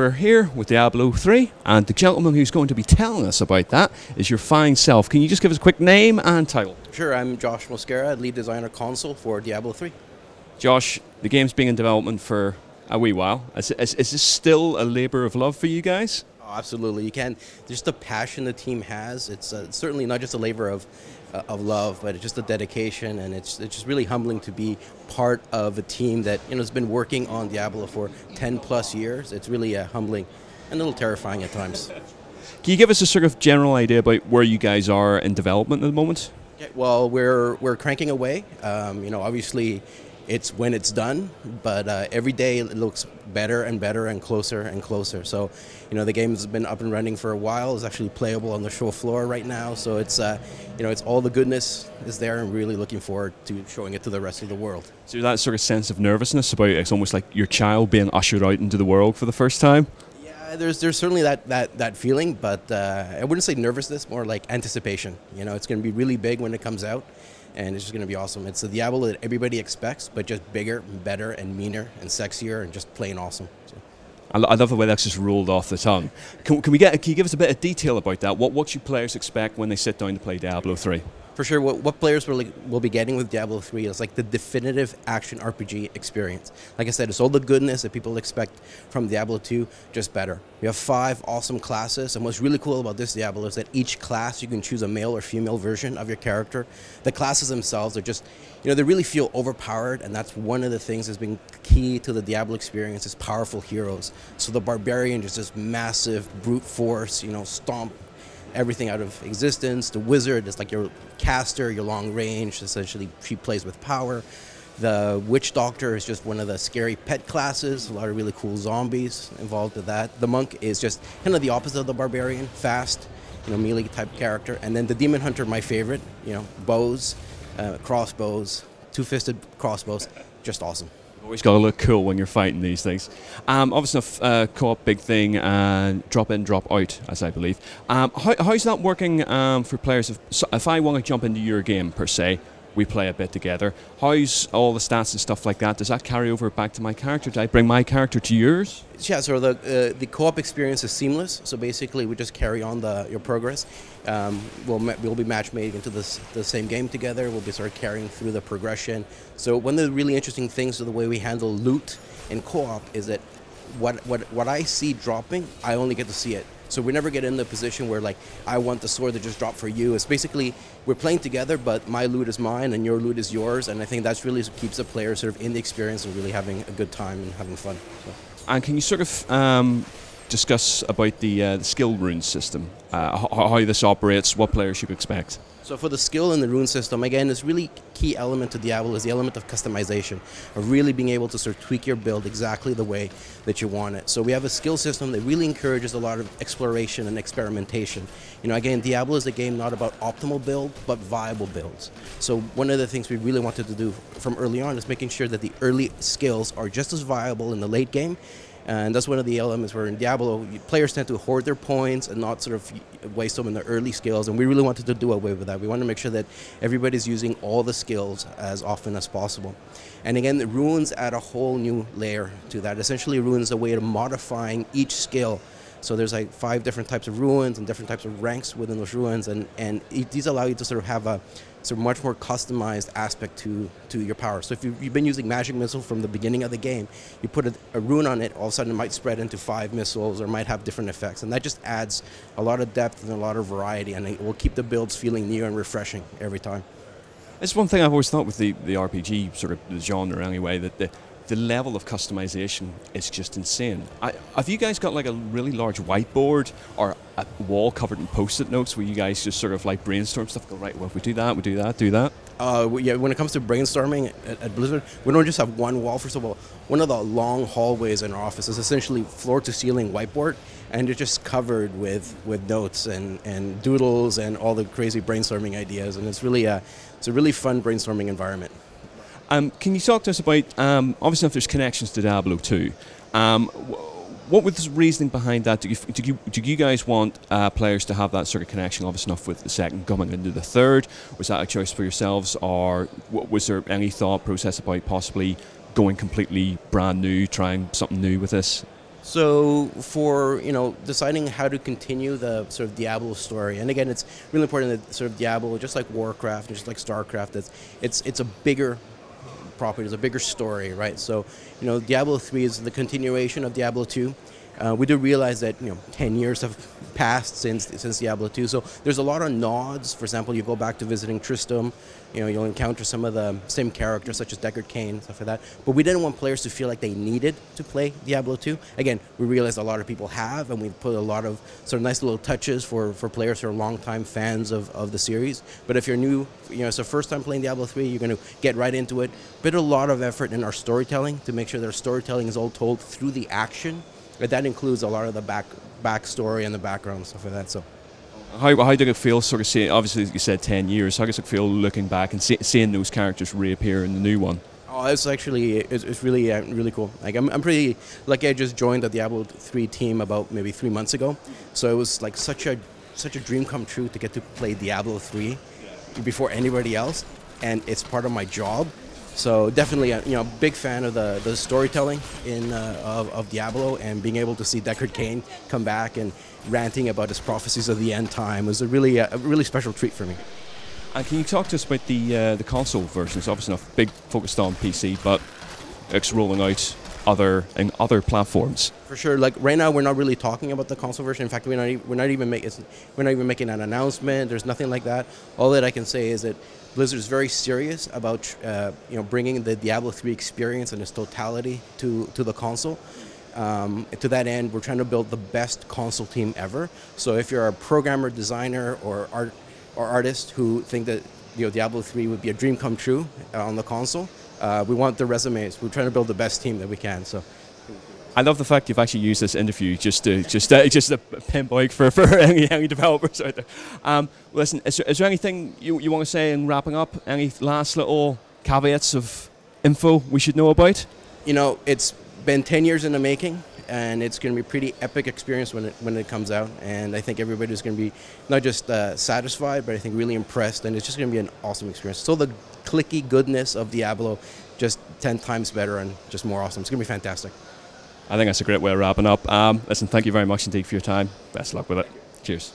we're here with Diablo 3, and the gentleman who's going to be telling us about that is your fine self. Can you just give us a quick name and title? Sure, I'm Josh Mosqueria, lead designer console for Diablo 3. Josh, the game's been in development for a wee while. Is this still a labour of love for you guys? Oh, absolutely, you can. Just the passion the team has. It's certainly not just a labor of love, but it's just a dedication, and it's just really humbling to be part of a team that has been working on Diablo for 10 plus years. It's really humbling and a little terrifying at times. Can you give us a sort of general idea about where you guys are in development at the moment? Yeah, well, we're cranking away. Obviously, it's when it's done, but every day it looks better and better and closer. So, the game's been up and running for a while. It's actually playable on the show floor right now. So it's, it's all the goodness is there, and really looking forward to showing it to the rest of the world. So that sort of sense of nervousness about it's almost like your child being ushered out into the world for the first time? Yeah, there's certainly that feeling, but I wouldn't say nervousness, more like anticipation. It's going to be really big when it comes out. And it's just going to be awesome. It's the Diablo that everybody expects, but just bigger, better, and meaner, and sexier, and just plain awesome. So. I love the way that's just rolled off the tongue. Can you give us a bit of detail about that? What should players expect when they sit down to play Diablo 3? For sure, what players will be getting with Diablo 3 is like the definitive action RPG experience. Like I said, it's all the goodness that people expect from Diablo 2, just better. We have 5 awesome classes, and what's really cool about this Diablo is that each class you can choose a male or female version of your character. The classes themselves are just, they really feel overpowered, and that's one of the things that's been key to the Diablo experience is powerful heroes. So the Barbarian is this massive brute force, stomp everything out of existence. The Wizard is like your caster, your long range. Essentially, she plays with power. The Witch Doctor is just one of the scary pet classes. A lot of really cool zombies involved with that. The Monk is just kind of the opposite of the Barbarian, fast, melee type character. And then the Demon Hunter, my favorite. Bows, crossbows, two-fisted crossbows, just awesome. Always got to look cool when you're fighting these things. Obviously, co-op big thing, and drop in, drop out, as I believe. How's that working for players? If I want to jump into your game per se, we play a bit together. How's all the stats and stuff like that? Does that carry over back to my character? Do I bring my character to yours? Yeah, so the co-op experience is seamless. So basically, we just carry on your progress. We'll be match-made into the same game together. We'll be sort of carrying through the progression. So one of the really interesting things of the way we handle loot in co-op is that what I see dropping, I only get to see it. So we never get in the position where, like, I want the sword to just drop for you. It's basically, we're playing together, but my loot is mine and your loot is yours. And I think that's really keeps the player sort of in the experience and really having a good time and having fun. So. And can you sort of discuss about the skill rune system, how this operates, what players should expect? So for the skill and the rune system, again, this really key element to Diablo is the element of customization, of really being able to sort of tweak your build exactly the way that you want it. So we have a skill system that really encourages a lot of exploration and experimentation. Again, Diablo is a game not about optimal build, but viable builds. So one of the things we really wanted to do from early on is making sure that the early skills are just as viable in the late game. And that's one of the elements where in Diablo, players tend to hoard their points and not sort of waste them in the early skills. And we really wanted to do away with that. We want to make sure that everybody's using all the skills as often as possible. And again, the runes add a whole new layer to that. Essentially, runes are a way of modifying each skill. So there's like 5 different types of runes and different types of ranks within those runes. And these allow you to sort of have a sort of much more customized aspect to your power. So if you've been using Magic Missile from the beginning of the game, you put a rune on it, all of a sudden it might spread into 5 missiles or might have different effects. And that just adds a lot of depth and a lot of variety, and it will keep the builds feeling new and refreshing every time. It's one thing I've always thought with the RPG sort of the genre anyway, that the level of customization is just insane. Have you guys got like a really large whiteboard or a wall covered in post-it notes where you guys just sort of like brainstorm stuff, go, right, well, if we do that, we do that, do that? Yeah, when it comes to brainstorming at Blizzard, we don't just have one wall. First of all, one of the long hallways in our office is essentially floor-to-ceiling whiteboard, and it's just covered with notes and doodles and all the crazy brainstorming ideas, and it's a really fun brainstorming environment. Can you talk to us about, obviously if there's connections to Diablo 2, what was the reasoning behind that? Do you guys want players to have that sort of connection, obviously enough with the second coming into the third? Was that a choice for yourselves, or was there any thought process about possibly going completely brand new, trying something new with this? So for deciding how to continue the sort of Diablo story, and again, it's really important that sort of Diablo, just like Warcraft and just like Starcraft, it's a bigger property, it's a bigger story, right? So Diablo 3 is the continuation of Diablo 2. We do realize that 10 years have passed since Diablo 2, so there's a lot of nods. For example, you go back to visiting Tristram, you'll encounter some of the same characters such as Deckard Cain, stuff like that. But we didn't want players to feel like they needed to play Diablo 2. Again, we realized a lot of people have, and we put a lot of sort of nice little touches for players who are longtime fans of the series. But if you're new, it's the first time playing Diablo 3, you're going to get right into it. But a lot of effort in our storytelling to make sure that our storytelling is all told through the action. But that includes a lot of the backstory and the background and stuff like that. So, how did it feel? Sort of seeing, obviously, you said 10 years. How does it feel looking back and seeing those characters reappear in the new one? Oh, it's actually it's really really cool. Like I'm pretty lucky. I just joined the Diablo 3 team about maybe 3 months ago, so it was like such a dream come true to get to play Diablo 3 before anybody else, and it's part of my job. So definitely, big fan of the storytelling of Diablo, and being able to see Deckard Cain come back and ranting about his prophecies of the end time was a really special treat for me. And can you talk to us about the console versions? Obviously, not big focused on PC, but it's rolling out other platforms. For sure. Like right now, we're not really talking about the console version. In fact, we're not even making an announcement. There's nothing like that. All that I can say is that Blizzard is very serious about bringing the Diablo 3 experience in its totality to the console. To that end, we're trying to build the best console team ever. So if you're a programmer, designer, or artist who think that Diablo 3 would be a dream come true on the console, we want the resumes. We're trying to build the best team that we can. So. I love the fact you've actually used this interview just a pinpoint for any developers out there. Listen, is there anything you want to say in wrapping up? Any last little caveats of info we should know about? It's been 10 years in the making, and it's going to be a pretty epic experience when it comes out. And I think everybody's going to be not just satisfied, but I think really impressed. And it's just going to be an awesome experience. So the clicky goodness of Diablo, just 10 times better and just more awesome. It's going to be fantastic. I think that's a great way of wrapping up. Listen, thank you very much indeed for your time. Best of luck with it. Cheers.